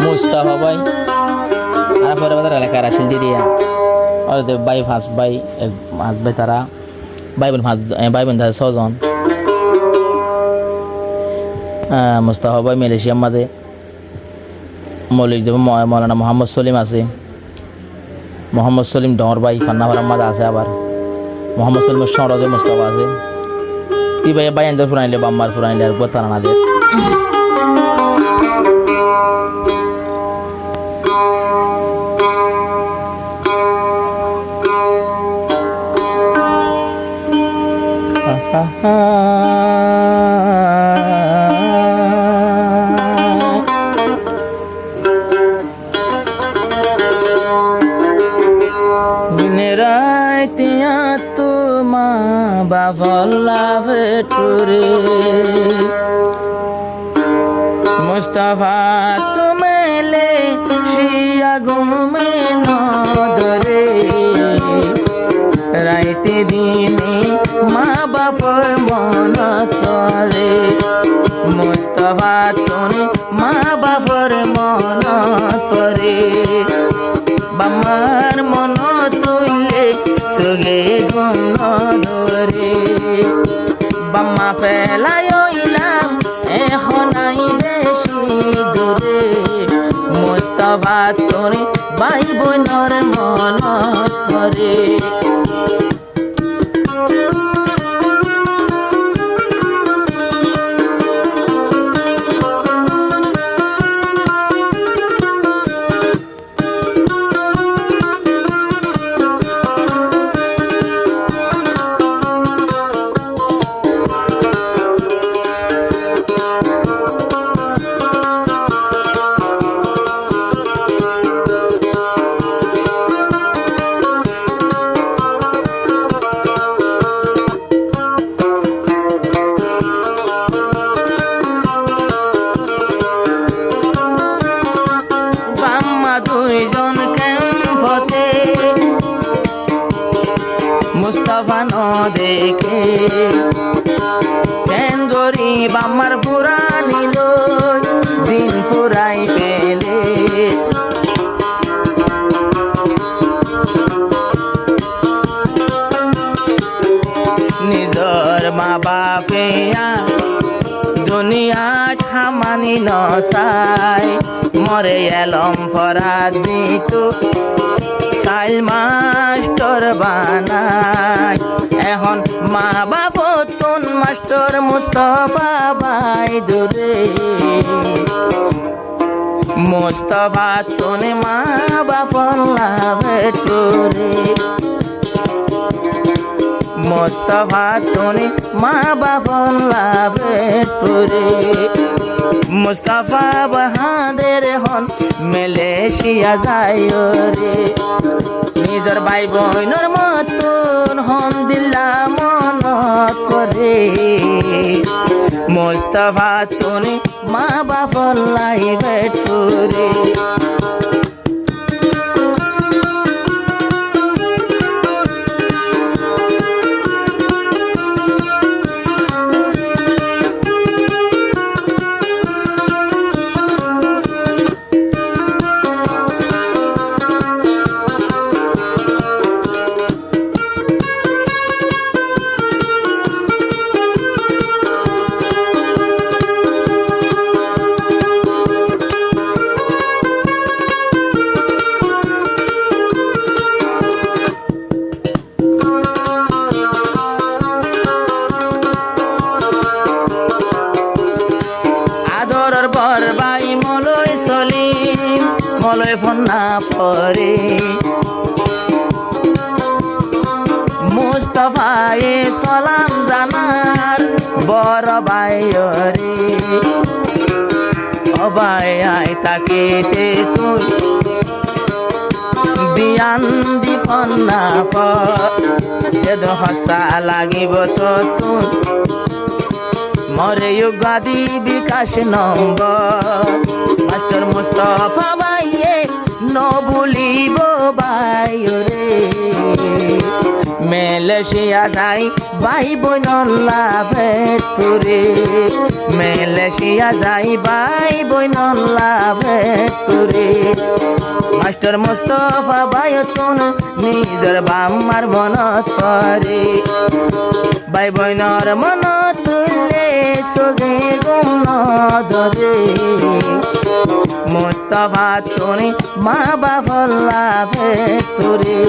মুস্তাফা ভাই আর পরে বাজার এলাকার আসিল দিদিয়া ওদের ভাই পাঁচ ভাই তারা ভাই বোন তারা ছজন। মুস্তাফা ভাই মালয়েশিয়ার মাঝে মৌলিক যে মৌলানা মোহাম্মদ সলিম আছে, মোহাম্মদ সলিম ডর ভাই ফান্নাভার মাঝে আছে, আবার মোহাম্মদ সলিমের সরজে মুস্তাফা আছে। তুই ভাই ভাই আনতে ফুরাইলে বাম্মার ফুরাইলে আর তারা দিয়ে মুস্তফা তুমেলে শিয়া গুমে নদরে রাইতে দিনে মা বাপর মন তরে। মুস্তফা তুমি মা বাপর মন তরে বামার মন তুলে সুগে গুণ ধরে। বাম্মা ফেলায় ইলাম এখন আই বেশি দূরে। মুস্তফা তোরে ভাই বোনর মন ধরে। মুস্তফা ন দেখে কেন গরিব আমার ফুরানিল দিন ফুরাই পেলে। নিজর মা বাপেয়া দুনিয়া খামানি নসাই মরে এলম ফরাদ দিতু সাইল মাস্টার বানাই। এখন মা বাপ তুন মাস্টার মুস্তফা ভাই দূরে। মুস্তফা তুনে মা বাপ লাভে তোরে। মুস্তফা তুনে মা বাপ লাভে তোরে। মুস্তফা বাহাদের হন মালয়েশিয়া যায় রে। নিজর ভাই বোনর মতন হন দিলা মনত করে। মুস্তফা তুনে মা বাপ লাইবে তোরে। মলয় ফন্না পরে মুস্তফায়ে সালাম জানার বড় ভাইরে। অবাই আই তাকেতে তুই বিয়ান দি ফন্না ফেদ হসা লাগিব তো তুই মরে গাদি বিকাশ নম্বর। মাস্টার মুস্তফা ভাইয়ে ন বলিব ভাই রে। মালয়েশিয়া যাই ভাই বইনল্লা ভেটপুরে মালয়েশিয়া যাই ভাই বইনল্লা ভেটপুরে মাস্টার মুস্তফা ভাই তুন নিজের বাম্মার মনত পরে ভাই বইনর মনত তুললে সগে গুম নদরে মুস্তফা তুনি মা বাফল্লা ভেটপুরে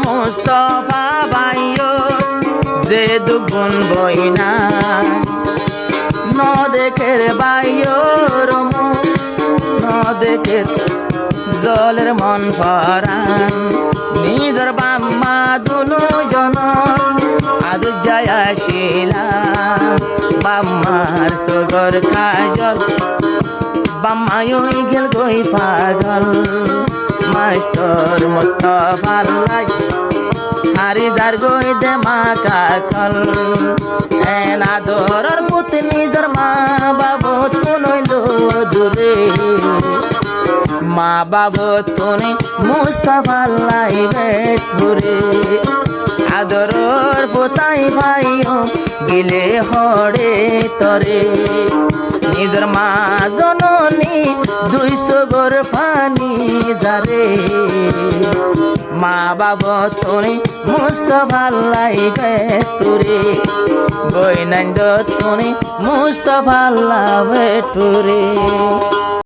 মুস্তফা ভাইও যে দুগুণ বইনা ন দেখের বাইও রমু ন দেখের জলের মন ফরান নিজের বাম্মা দুনো জন আদু যায় আসিলাম বাম্মার সগর কাজল বাম্মায়ও গেল গই পাগল মাস্টার মুস্তফা লাই হারি যার গই দে মা কাকল এন আদরর পুত নিজের মা বাবু তুনইল দূরে মা বাবু তুনি মুস্তফা লাই ভেটপুরে আদরর পুতাই ভাইও গিলে হড়ে তরে নিজের মা জননী 200 গোর পানি যারে মা বাবা তুনি মুস্তফা লাই ভেটপুরে বইনাইন্দ তুনি মুস্তফা লাই ভেটপুরে।